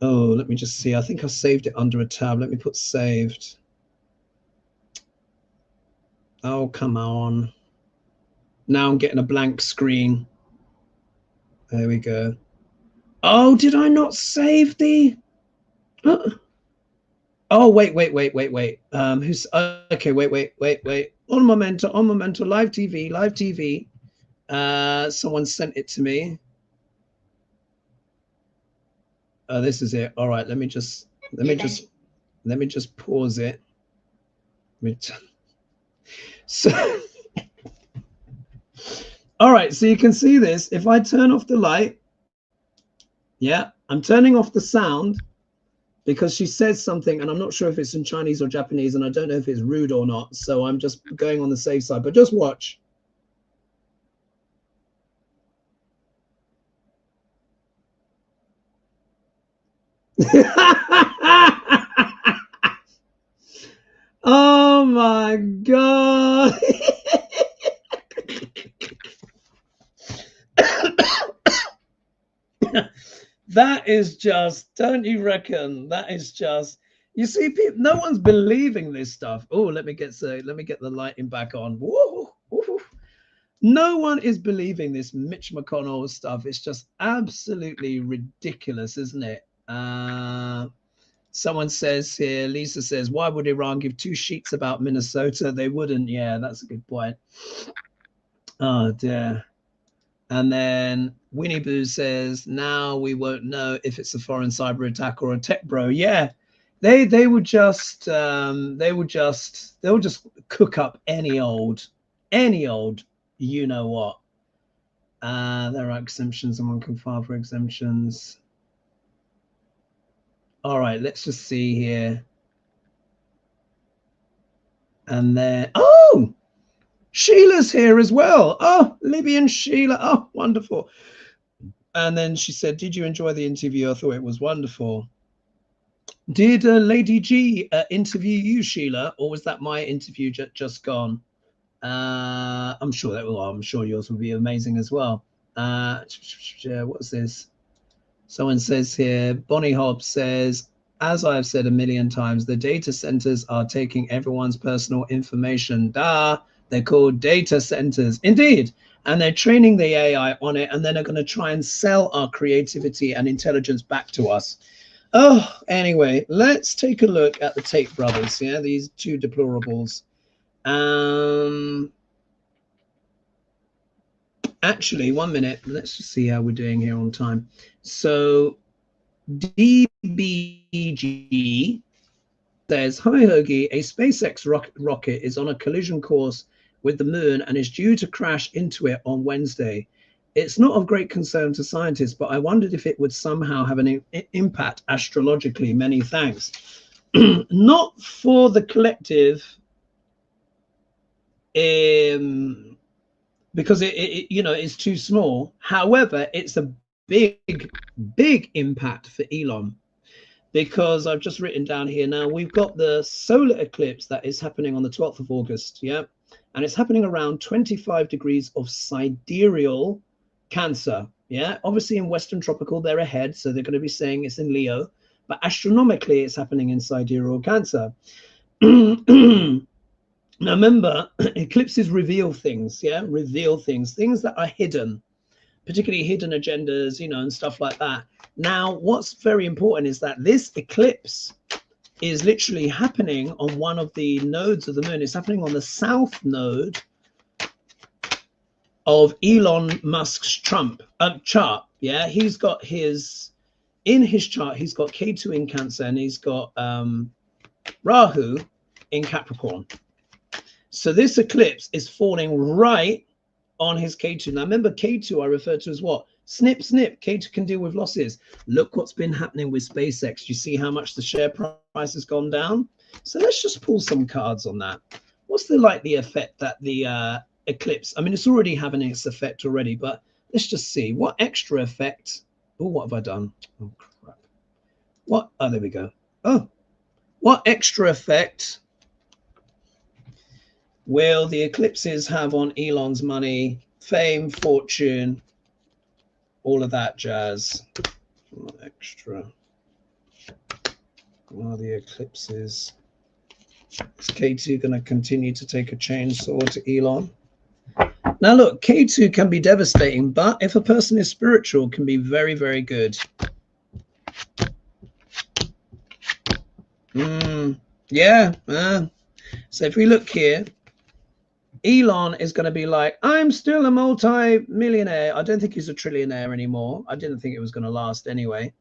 Oh, let me just see. I think I saved it under a tab. Let me put saved. Oh, come on. Now I'm getting a blank screen. There we go. Oh, did I not save the? Oh, wait. Who's okay? Wait. On Momento, live TV. Someone sent it to me. Oh, this is it. All right, let me just pause it. So. All right, so you can see this. If I turn off the light, yeah, I'm turning off the sound because she says something and I'm not sure if it's in Chinese or Japanese and I don't know if it's rude or not. So I'm just going on the safe side, but just watch. Oh my God. That is just, don't you reckon? That is just, you see, people, no one's believing this stuff. Oh, let me get the lighting back on. Woo, woo. No one is believing this Mitch McConnell stuff. It's just absolutely ridiculous, isn't it? Someone says here, Lisa says, why would Iran give 2 sheets about Minnesota? They wouldn't. Yeah, that's a good point. Oh dear. And then Winnie Boo says, now we won't know if it's a foreign cyber attack or a tech bro. Yeah, They would just cook up any old you know what. There are exemptions and one can file for exemptions. All right, let's just see here. And then, oh, Sheila's here as well. Oh, Libby and Sheila. Oh, wonderful. And then she said, did you enjoy the interview? I thought it was wonderful. Did Lady G interview you, Sheila, or was that my interview just gone? I'm sure that will. I'm sure yours will be amazing as well. What's this? Someone says here, Bonnie Hobbs says, as I've said a million times, the data centers are taking everyone's personal information. They're called data centers. Indeed. And they're training the AI on it, and then they're going to try and sell our creativity and intelligence back to us. Oh, anyway, let's take a look at the Tate brothers. Yeah, these two deplorables. Actually, 1 minute. Let's just see how we're doing here on time. So DBG says, hi, Hoagie. A SpaceX rocket is on a collision course with the moon and is due to crash into it on Wednesday. It's not of great concern to scientists, but I wondered if it would somehow have an impact astrologically. Many thanks. Not for the collective, because it you know, it's too small. However, it's a big impact for Elon, because I've just written down here now, we've got the solar eclipse that is happening on the 12th of August. Yeah. And it's happening around 25 degrees of sidereal Cancer. Yeah, obviously in Western tropical they're ahead, so they're going to be saying it's in Leo, but astronomically it's happening in sidereal Cancer. Now remember, eclipses reveal things. Yeah, reveal things that are hidden, particularly hidden agendas, you know, and stuff like that. Now what's very important is that this eclipse is literally happening on one of the nodes of the moon. It's happening on the south node of Elon Musk's chart. Yeah, he's got in his chart, he's got K2 in Cancer, and he's got Rahu in Capricorn. So this eclipse is falling right on his K2. Now remember, K2 I refer to as what? Snip, snip. K2 can deal with losses. Look what's been happening with SpaceX. You see how much the share price has gone down? So let's just pull some cards on that. What's the likely effect that the eclipse, I mean, it's already having its effect already, but let's just see what extra effect. Oh, what have I done? Oh, crap. What? Oh, there we go. Oh, what extra effect will the eclipses have on Elon's money, fame, fortune, all of that jazz? What extra? Are the eclipses? Is K2 going to continue to take a chainsaw to Elon? Now look, K2 can be devastating, but if a person is spiritual, can be very, very good. Yeah. So if we look here, Elon is going to be like, I'm still a multi-millionaire. I don't think he's a trillionaire anymore. I didn't think it was going to last anyway.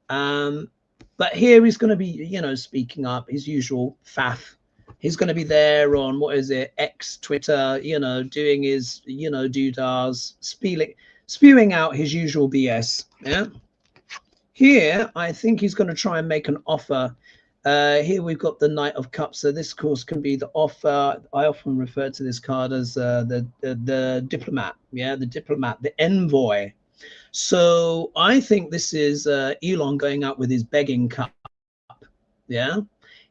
But here he's going to be, you know, speaking up, his usual faff. He's going to be there on, what is it, X, Twitter, you know, doing his, you know, doodahs, spewing out his usual BS. Yeah. Here, I think he's going to try and make an offer. Here we've got the Knight of Cups. So this, of course, can be the offer. I often refer to this card as the diplomat. Yeah, the diplomat, the envoy. So I think this is Elon going out with his begging cup. Yeah.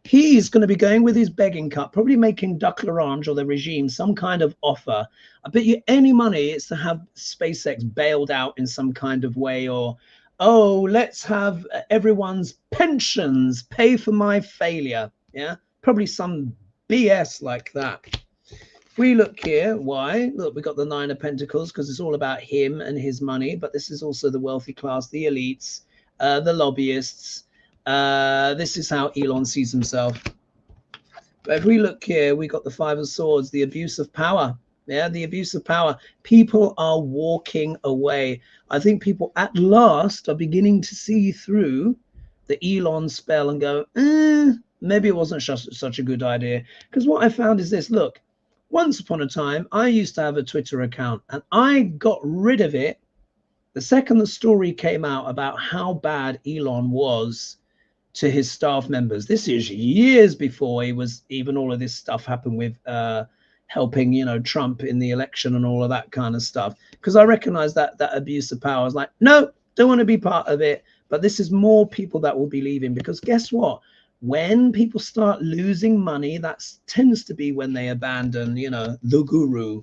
He's going to be going with his begging cup, probably making Duck L'Orange or the regime some kind of offer. I bet you any money it's to have SpaceX bailed out in some kind of way, or, oh, let's have everyone's pensions pay for my failure. Yeah, probably some BS like that. If we look here, why? Look, we got the Nine of Pentacles because it's all about him and his money, but this is also the wealthy class, the elites, the lobbyists. This is how Elon sees himself. But if we look here, we got the Five of Swords, the abuse of power. Yeah, the abuse of power. People are walking away. I think people at last are beginning to see through the Elon spell and go, maybe it wasn't such a good idea. Because what I found is this, look, once upon a time, I used to have a Twitter account and I got rid of it the second the story came out about how bad Elon was to his staff members. This is years before he was even all of this stuff happened with helping, you know, Trump in the election and all of that kind of stuff. Because I recognize that abuse of power. I was like, no, don't want to be part of it. But this is more people that will be leaving, because guess what? When people start losing money, that tends to be when they abandon, you know, the guru.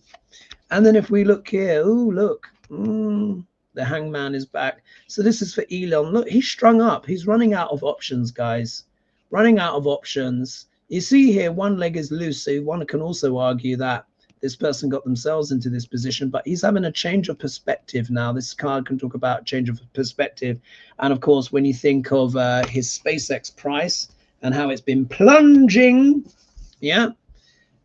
And then if we look here, oh, look, the hangman is back. So this is for Elon. Look, he's strung up. He's running out of options, guys. Running out of options. You see here, one leg is loose. So one can also argue that this person got themselves into this position, but he's having a change of perspective now. This card can talk about change of perspective. And of course, when you think of his SpaceX price and how it's been plunging, yeah,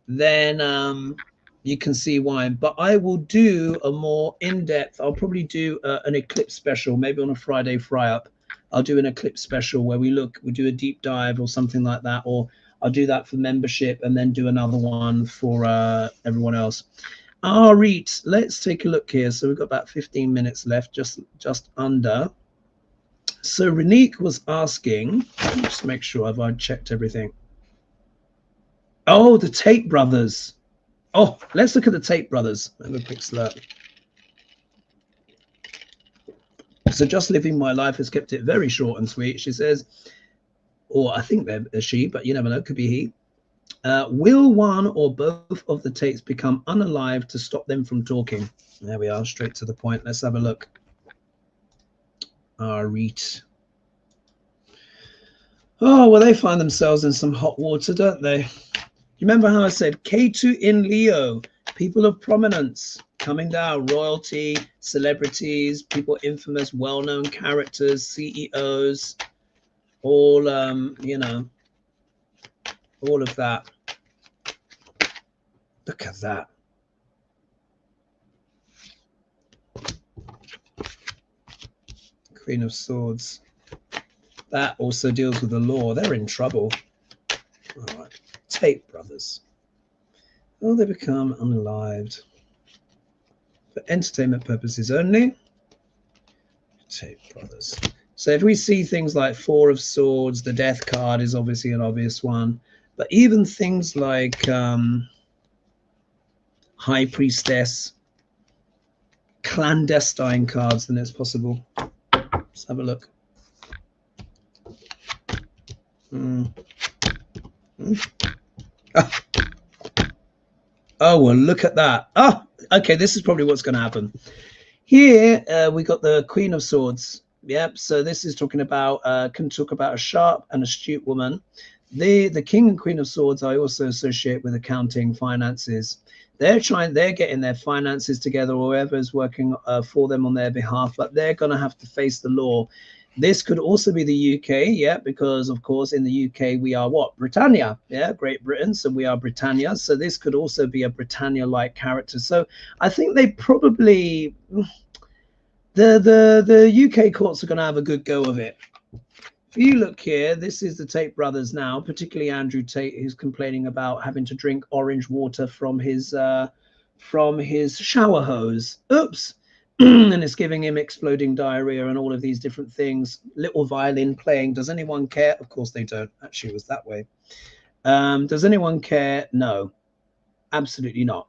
then you can see why. But I will do a more in-depth, I'll probably do an eclipse special, maybe on a Friday fry-up. I'll do an eclipse special where we do a deep dive or something like that, or I'll do that for membership and then do another one for everyone else. Reet, let's take a look here. So we've got about 15 minutes left, just under. So Renique was asking, just make sure I've checked everything. Oh, the Tate Brothers. Oh, let's look at the Tate Brothers. Have a quick slurp. So just living my life has kept it very short and sweet. She says, or I think they're a she, but you never know, could be he. Will one or both of the Tates become unalive to stop them from talking? There we are, straight to the point. Let's have a look. Reet. Oh, well, they find themselves in some hot water, don't they? You remember how I said K2 in Leo, people of prominence coming down, royalty, celebrities, people infamous, well-known characters, CEOs, all, you know, all of that. Look at that. Queen of Swords. That also deals with the law. They're in trouble. All right. Tate Brothers. Will they become unalived for entertainment purposes only? Tate Brothers. So if we see things like Four of Swords, the Death card is obviously an obvious one. But even things like High Priestess, clandestine cards, then it's possible. Let's have a look. Oh, well, look at that. Oh, okay, this is probably what's going to happen. Here, we got the Queen of Swords. Yep, so this is talking about, can talk about a sharp and astute woman. The King and Queen of Swords I also associate with accounting, finances. They're getting their finances together, or whoever's working for them on their behalf, but they're going to have to face the law. This could also be the UK, yeah, because of course in the UK we are what? Britannia, yeah, Great Britain, so we are Britannia. So this could also be a Britannia-like character. So I think they probably, the UK courts are going to have a good go of it. If you look here, this is the Tate Brothers now, particularly Andrew Tate, who's complaining about having to drink orange water from his shower hose. Oops. And it's giving him exploding diarrhea and all of these different things. Little violin playing. Does anyone care? Of course they don't. Actually, it was that way. Does anyone care? No, absolutely not.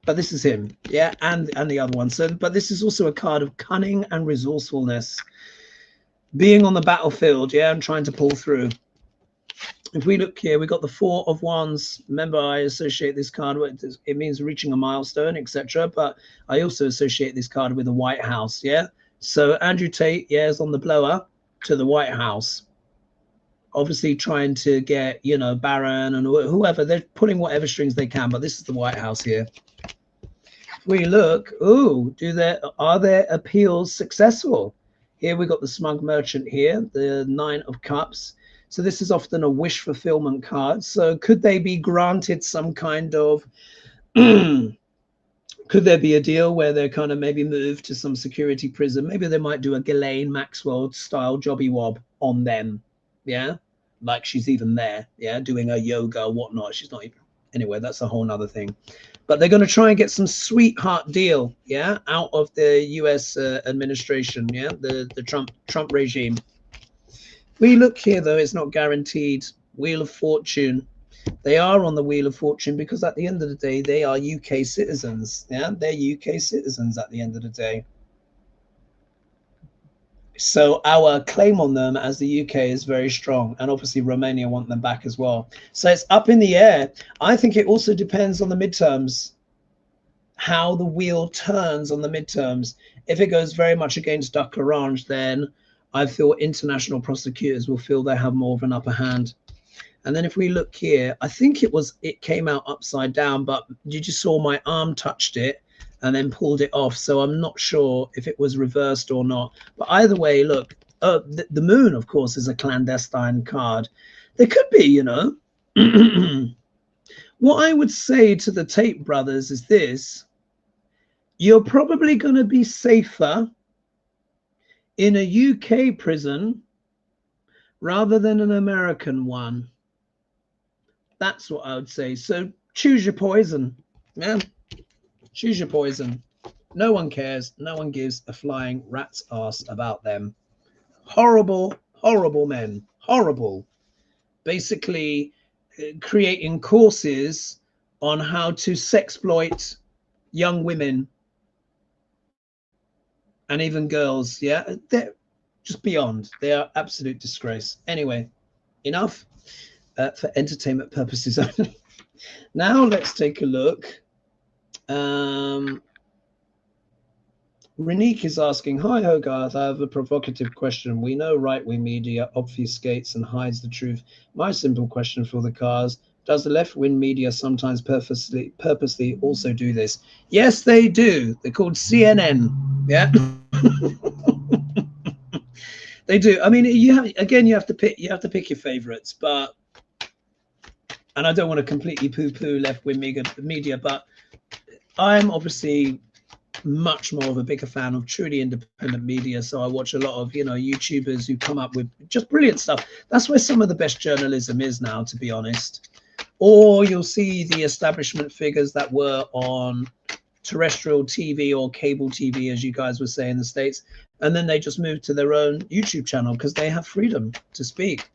But this is him, yeah, and the other one. So, but this is also a card of cunning and resourcefulness, being on the battlefield, yeah, and trying to pull through. If we look here, we got the Four of Wands. Remember, I associate this card with, it means reaching a milestone, etc. But I also associate this card with the White House, yeah. So Andrew Tate, yeah, is on the blower to the White House, obviously trying to get, you know, Barron and whoever. They're pulling whatever strings they can, but this is the White House here. If we look, are their appeals successful? Here we got the Smug Merchant here, the Nine of Cups. So this is often a wish fulfillment card. So could they be granted some kind of, could there be a deal where they're kind of maybe moved to some security prison? Maybe they might do a Ghislaine Maxwell style jobby wob. on them. Yeah, like she's even there. Yeah, doing her yoga or whatnot. She's not even. Anyway, that's a whole nother thing. But they're going to try and get some sweetheart deal, yeah, out of the U.S. administration, yeah, the Trump regime. We look here, though, it's not guaranteed. Wheel of Fortune. They are on the Wheel of Fortune because at the end of the day, they are UK citizens. Yeah, they're UK citizens at the end of the day. So our claim on them as the UK is very strong, and obviously Romania want them back as well. So it's up in the air. I think it also depends on the midterms, how the wheel turns on the midterms. If it goes very much against Duck Orange, then I feel international prosecutors will feel they have more of an upper hand. And then if we look here, I think it came out upside down, but you just saw my arm touched it and then pulled it off. So I'm not sure if it was reversed or not. But either way, look, the moon, of course, is a clandestine card. There could be, you know. What I would say to the Tate brothers is this. You're probably going to be safer in a UK prison rather than an American one. That's what I would say. So choose your poison. Yeah, choose your poison. No one cares. No one gives a flying rat's ass about them. Horrible, horrible men. Horrible. Basically creating courses on how to sexploit young women and even girls. Yeah, they're just beyond. They are absolute disgrace. Anyway, enough for entertainment purposes only. Now let's take a look. Renique is asking, hi Hogarth, I have a provocative question. We know right-wing media obfuscates and hides the truth. My simple question for the cars, does the left-wing media sometimes purposely also do this? Yes, they do. They're called CNN. Yeah. They do. I mean, you have to pick your favorites, but, and I don't want to completely poo-poo left-wing media, but I'm obviously much more of a bigger fan of truly independent media. So I watch a lot of, you know, YouTubers who come up with just brilliant stuff. That's where some of the best journalism is now, to be honest. Or you'll see the establishment figures that were on terrestrial TV or cable TV, as you guys would say in the States, and then they just moved to their own YouTube channel because they have freedom to speak.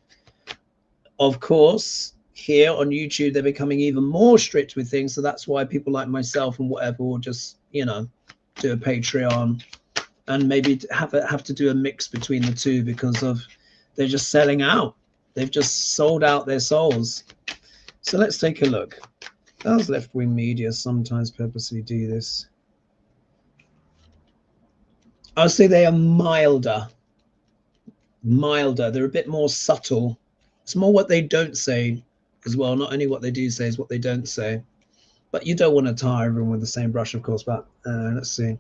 Of course, here on YouTube, they're becoming even more strict with things. So that's why people like myself and whatever will just, you know, do a Patreon and maybe have to do a mix between the two because of they're just selling out. They've just sold out their souls. So let's take a look. Does left-wing media sometimes purposely do this? I'll say they are milder. They're a bit more subtle. It's more what they don't say as well. Not only what they do say is what they don't say. But you don't want to tar everyone with the same brush, of course. But let's see.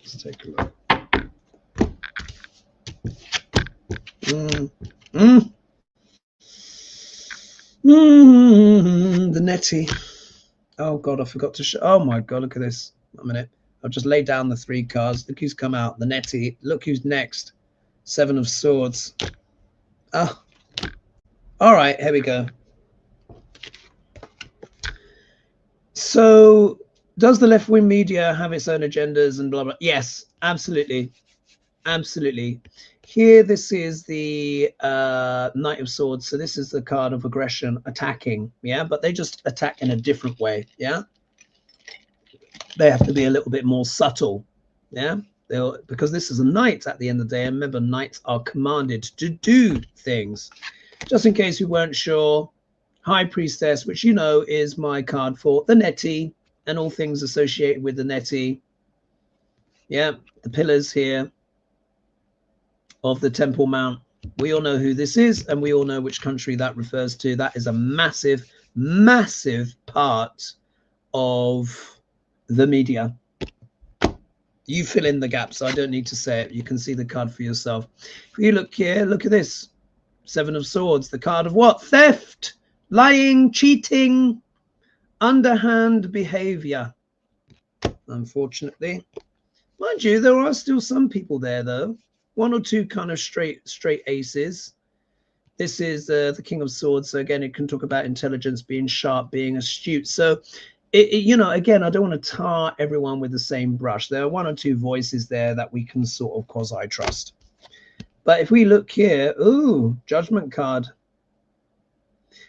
Let's take a look. The netty. Oh God, I forgot to show. Oh my God, look at this. A minute. I've just laid down the 3 cards. Look who's come out. The netty. Look who's next. 7 of Swords. Oh. All right, here we go. So does the left-wing media have its own agendas and blah, blah? Yes, absolutely. Absolutely. Here, this is the Knight of Swords. So this is the card of aggression, attacking. Yeah, but they just attack in a different way. Yeah. They have to be a little bit more subtle. Yeah. Because this is a knight at the end of the day. And remember, knights are commanded to do things. Just in case you weren't sure, High Priestess, which you know is my card for the netty and all things associated with the netty. Yeah, the pillars here of the Temple Mount. We all know who this is, and we all know which country that refers to. That is a massive, massive part of the media. You fill in the gaps. I don't need to say it. You can see the card for yourself. If you look here, look at this. Seven of Swords, the card of what? Theft, lying, cheating, underhand behavior. Unfortunately, mind you, there are still some people there though. One or two kind of straight aces. This is the King of Swords. So again, it can talk about intelligence, being sharp, being astute. So you know, again, I don't want to tar everyone with the same brush. There are one or two voices there that we can sort of quasi trust. But if we look here, ooh, Judgment card.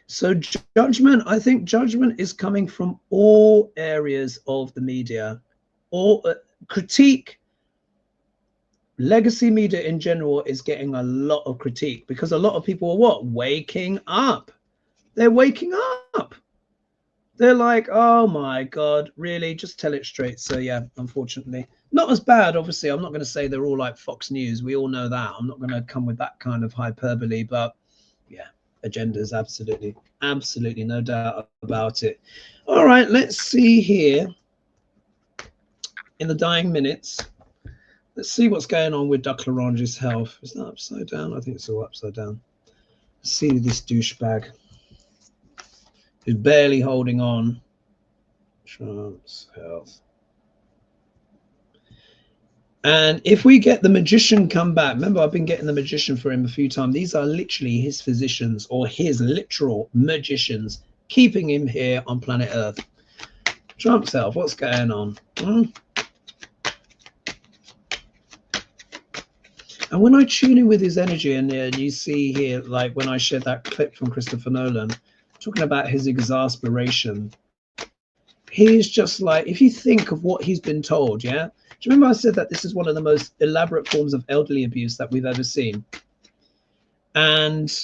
So judgment, I think judgment is coming from all areas of the media. All critique, legacy media in general is getting a lot of critique because a lot of people are what? Waking up. They're waking up. They're like, oh my God, really? Just tell it straight. So yeah, unfortunately, not as bad. Obviously, I'm not going to say they're all like Fox News. We all know that. I'm not going to come with that kind of hyperbole, but yeah, agendas, absolutely, no doubt about it. All right, let's see here in the dying minutes. Let's see what's going on with Duck Larange's health. Is that upside down? I think it's all upside down. Let's see this douchebag who's barely holding on. Trump's health. And if we get the magician come back, remember I've been getting the magician for him a few times. These are literally his physicians or his literal magicians keeping him here on planet Earth. Trump's health, what's going on? And when I tune in with his energy, and you see here, like when I shared that clip from Christopher Nolan, talking about his exasperation, he's just like, if you think of what he's been told, yeah? Do you remember I said that this is one of the most elaborate forms of elderly abuse that we've ever seen? And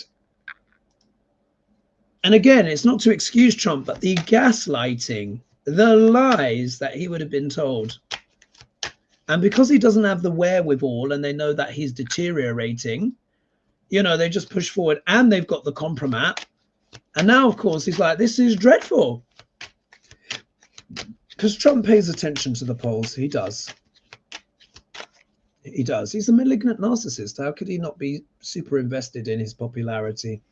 again, it's not to excuse Trump, but the gaslighting, the lies that he would have been told. And because he doesn't have the wherewithal and they know that he's deteriorating, you know, they just push forward and they've got the compromat. And now, of course, he's like, this is dreadful. Because Trump pays attention to the polls. He does. He does. He's a malignant narcissist. How could he not be super invested in his popularity?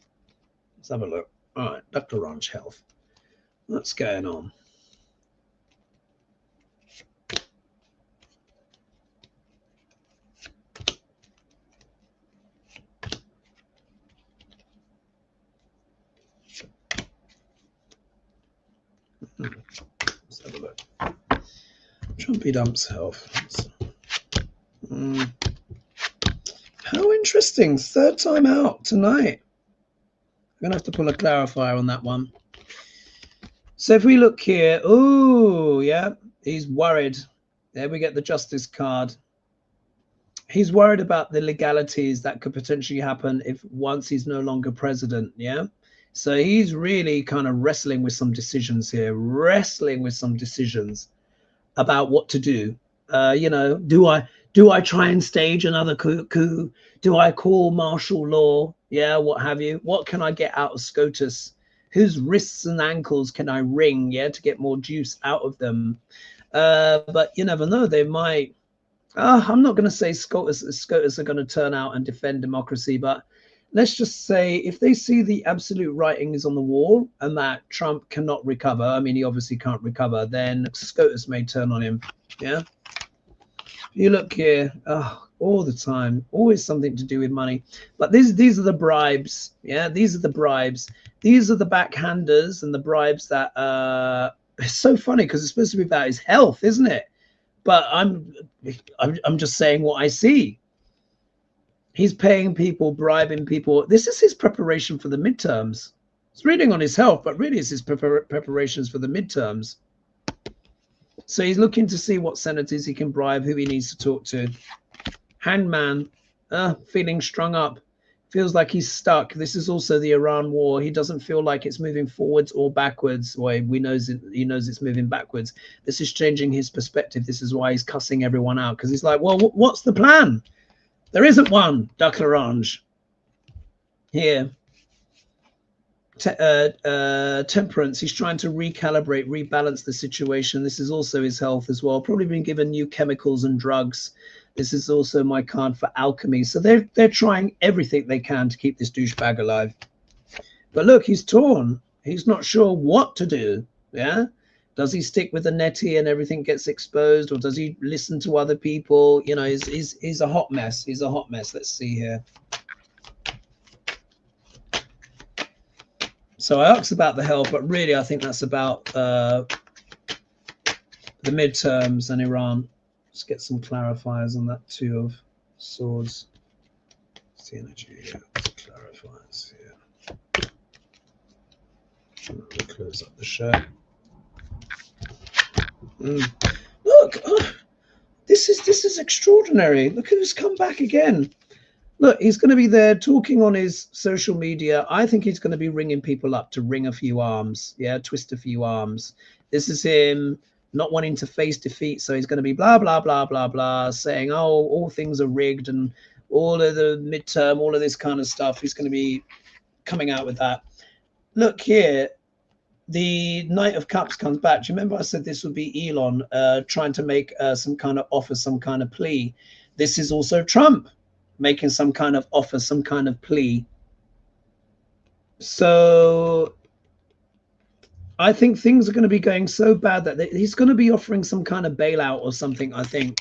Let's have a look. All right, Dr. Ranch Health. What's going on? Let's have a look. Trumpy dumps health. How interesting. Third time out tonight. I'm going to have to pull a clarifier on that one. So if we look here, oh, yeah, he's worried. There we get the Justice card. He's worried about the legalities that could potentially happen if once he's no longer president, yeah? So he's really kind of wrestling with some decisions here, about what to do. You know, do I try and stage another coup? Do I call martial law? Yeah, what have you? What can I get out of SCOTUS? Whose wrists and ankles can I wring, yeah, to get more juice out of them? But you never know. They might. I'm not going to say SCOTUS are going to turn out and defend democracy, but let's just say if they see the absolute writing is on the wall and that Trump cannot recover, I mean, he obviously can't recover, then SCOTUS may turn on him. Yeah. You look here, all the time, always something to do with money. But these are the bribes. Yeah, these are the bribes. These are the backhanders and the bribes that it's so funny because it's supposed to be about his health, isn't it? But I'm just saying what I see. He's paying people, bribing people. This is his preparation for the midterms. It's reading on his health, but really it's his preparations for the midterms. So he's looking to see what senators he can bribe, who he needs to talk to. Hangman, feeling strung up. Feels like he's stuck. This is also the Iran war. He doesn't feel like it's moving forwards or backwards. Well, he knows it's moving backwards. This is changing his perspective. This is why he's cussing everyone out, because he's like, well, what's the plan? There isn't one, Duck Larange. Here. Temperance, he's trying to recalibrate, rebalance the situation. This is also his health as well. Probably been given new chemicals and drugs. This is also my card for alchemy. So they're trying everything they can to keep this douchebag alive. But look, he's torn. He's not sure what to do. Yeah. Does he stick with the netty and everything gets exposed, or does he listen to other people? You know, he's a hot mess. He's a hot mess. Let's see here. So I asked about the health, but really I think that's about the midterms and Iran. Let's get some clarifiers on that. Two of Swords. It's the energy. Yeah, clarifiers here. Close up the show. Look, oh, this is extraordinary. Look who's come back again. Look, he's going to be there talking on his social media. I think he's going to be ringing people up to ring a few arms. Yeah, twist a few arms. This is him not wanting to face defeat. So he's going to be blah, blah, blah, blah, blah, saying, oh, all things are rigged and all of the midterm, all of this kind of stuff. He's going to be coming out with that. Look here. The Knight of Cups comes back. Do you remember I said this would be Elon trying to make some kind of offer, some kind of plea? This is also Trump making some kind of offer, some kind of plea. So I think things are going to be going so bad that he's going to be offering some kind of bailout or something, I think,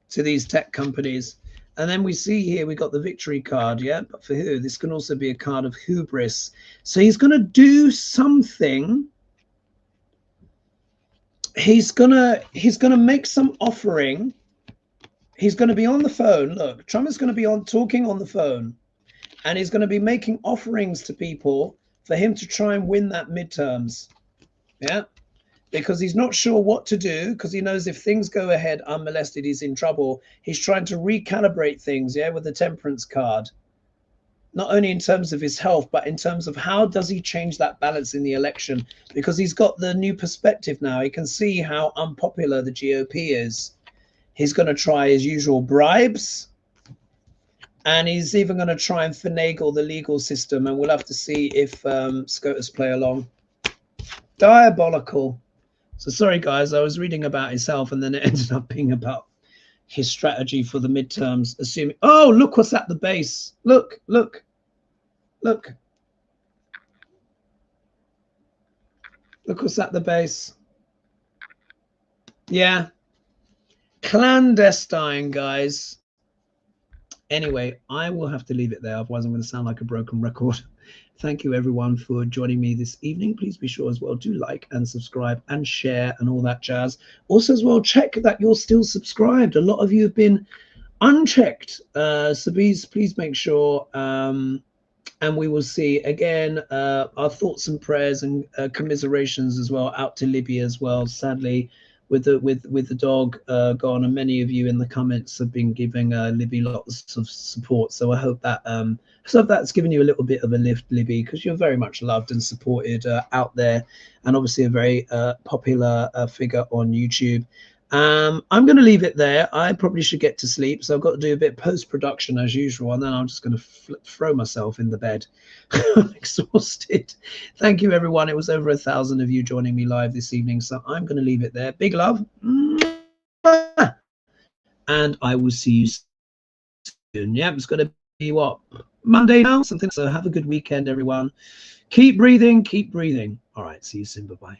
to these tech companies. And then we see here, we got the victory card, yeah? But for who? This can also be a card of hubris. So he's going to do something. He's going to make some offering. He's going to be on the phone. Look, Trump is going to be talking on the phone. And he's going to be making offerings to people for him to try and win that midterms. Yeah? Because he's not sure what to do, because he knows if things go ahead unmolested, he's in trouble. He's trying to recalibrate things, yeah, with the temperance card. Not only in terms of his health, but in terms of how does he change that balance in the election? Because he's got the new perspective now. He can see how unpopular the GOP is. He's going to try his usual bribes. And he's even going to try and finagle the legal system. And we'll have to see if SCOTUS play along. Diabolical. So sorry, guys, I was reading about his health and then it ended up being about his strategy for the midterms, assuming, oh, look what's at the base. Look, look, look. Look what's at the base. Yeah. Clandestine, guys. Anyway, I will have to leave it there. Otherwise, I'm going to sound like a broken record. Thank you, everyone, for joining me this evening. Please be sure as well to like and subscribe and share and all that jazz. Also, as well, check that you're still subscribed. A lot of you have been unchecked. So please make sure. And we will see, again, our thoughts and prayers and commiserations as well out to Libya as well. Sadly, with the dog gone, and many of you in the comments have been giving Libby lots of support. So I hope that that's given you a little bit of a lift, Libby, because you're very much loved and supported out there, and obviously a very popular figure on YouTube. I'm going to leave it there. I probably should get to sleep, so I've got to do a bit of post-production as usual, and then I'm just going to throw myself in the bed. I'm exhausted. Thank you, everyone. It was over 1,000 of you joining me live this evening, so I'm going to leave it there. Big love. And I will see you soon. Yeah, it's going to be, what, Monday now? Something. So have a good weekend, everyone. Keep breathing. Keep breathing. All right, see you soon. Bye-bye.